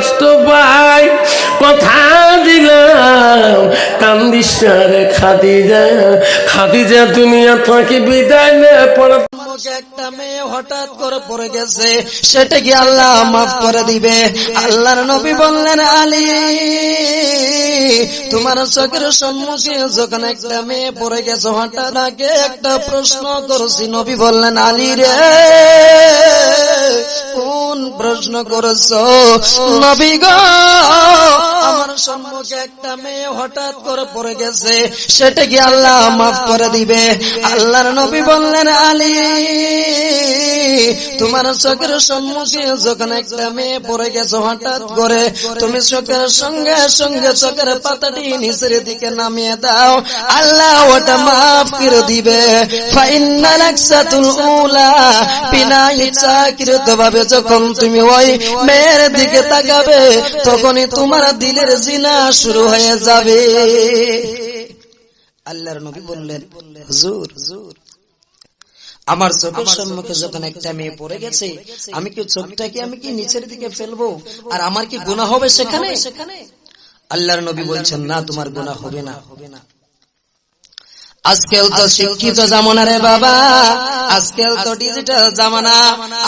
কষ্ট পাই, কথা দিলাম কান্দিস না রে খাদিজা, খাদিজা দুনিয়া থেকে বিদায় নে পড়া। একটা মেয়ে হঠাৎ করে পড়ে গেছে, সেটা কি আল্লাহ মাফ করে দিবে? আল্লাহর নবী বললেন, আলী তোমার চোখের সম্মুখে যখন একটা মেয়ে পড়ে গেছে, হঠাৎ আগে একটা প্রশ্ন করছি। নবী বললেন, আলী রে কোন প্রশ্ন করেছো? নবী গো আমার সম্মুখে একটা মেয়ে হঠাৎ করে পড়ে গেছে, সেটা কি আল্লাহ মাফ করে দিবে? আল্লাহর নবী বললেন, আলী তোমার চোখের সম্মুখে যখন একটা মেয়ে পড়ে গেছে, হঠাৎ করে তুমি চোখের সঙ্গে সঙ্গে চোখের পাতাটি নিচের দিকে নামিয়ে দাও, আল্লাহ ওটা মাফ করে দিবে। ফাইন্না লাকসাতুল উলা, বিনা ইচ্ছাকৃতভাবে যখন তুমি ওই মেয়ের দিকে তাকাবে, তখনই তোমার দিলের জিনা শুরু হয়ে যাবে। আল্লাহর নবী বললেন, হুজুর আমার চোখের সম্মুখে যখন একটা মেয়ে পড়ে গেছে, আমি কি চোখটাকে আমি কি নিচের দিকে ফেলবো? আর আমার কি গুনাহ হবে সেখানে? আল্লাহর নবী বলছেন, না তোমার গুনাহ হবে না। আজকাল তো শিক্ষিত জামানা রে বাবা, আজকাল তো ডিজিটাল জামানা।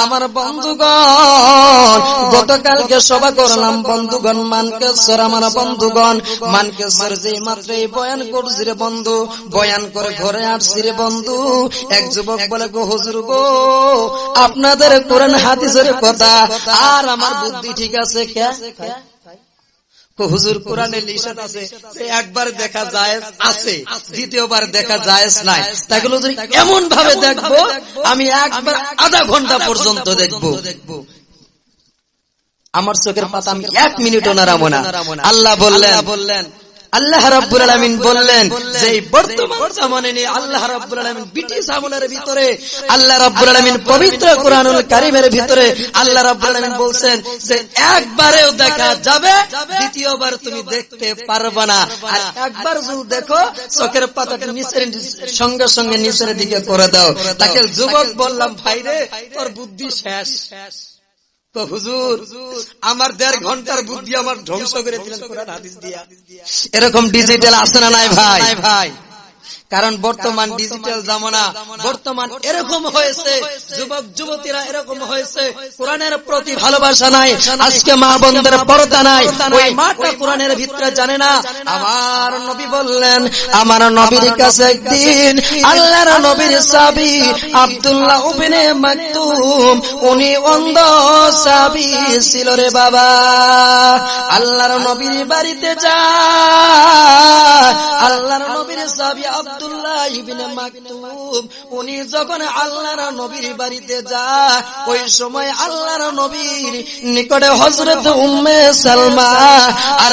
আমার বন্ধুগণ, গতকালকে সভা করলাম বন্ধুগণ মানকেশ্বর, আমার বন্ধুগণ মানকেশ্বর যে মাত্র বয়ান করছি রে বন্ধু, বয়ান করে ঘরে আসছি রে বন্ধু, এক যুবক বলে, গো হুজুর গো আপনাদের কোরআন হাদিসের কথা আর আমার বুদ্ধি ঠিক আছে কে? হুজুর কোরআনে নিষেধ আছে একবার দেখা যায় আছে, দ্বিতীয়বার দেখা যায় নাই, তাহলে হুজুর এমন ভাবে দেখবো আমি একবার আধা ঘন্টা পর্যন্ত দেখবো, আমার চোখের পাতা আমি 1 মিনিটও নাড়াবো না। আল্লাহ বললেন, আল্লাহ রাব্বুল আলামিন বললেন যে বর্তমান জামানায় আল্লাহ রাব্বুল আলামিন ব্রিটিশ আমলের ভিতরে আল্লাহ রাব্বুল আলামিন পবিত্র কোরআনুল কারীমের ভিতরে আল্লাহ রাব্বুল আলামিন বলছেন যে একবারেও দেখা যাবে, দ্বিতীয়বার তুমি দেখতে পারবে না। আর একবার যদি দেখো চোখের পাতাটা নিচের সঙ্গে সঙ্গে নিচের দিকে করে দাও। তাকে যুবক বললাম, ভাই রে তোর বুদ্ধি শেষ। তো হুজুর আমার 1.5 ঘন্টার বুদ্ধি আমার ধ্বংস করে দিলেন কোরআন হাদিস দিয়া। এরকম ডিজিটাল আছে না নাই ভাই? কারণ বর্তমান ডিজিটাল জামানা, বর্তমান এরকম হয়েছে, যুবক যুবতীরা এরকম হয়েছে, কোরআনের প্রতি ভালোবাসা নাই। আজকে মা বোনদের পর্দা নাই, ওই মাটা কোরআনের ভিতরে জানে না। আমার নবী বললেন, আমার নবীর কাছে একদিন আল্লাহর নবীর সাহাবী আব্দুল্লাহ ইবনে মাকতুম, উনি অন্ধ সাহাবী ছিল রে বাবা। আল্লাহর নবীর বাড়িতে যায়, আল্লাহর নবীর সাহাবী আব্দুল্লাহ ইবনে মাকতুম উনি যখন আল্লাহর নবীর বাড়িতে যায়, ওই সময় আল্লাহর নবীর নিকটে হযরত উম্মে সালমা আর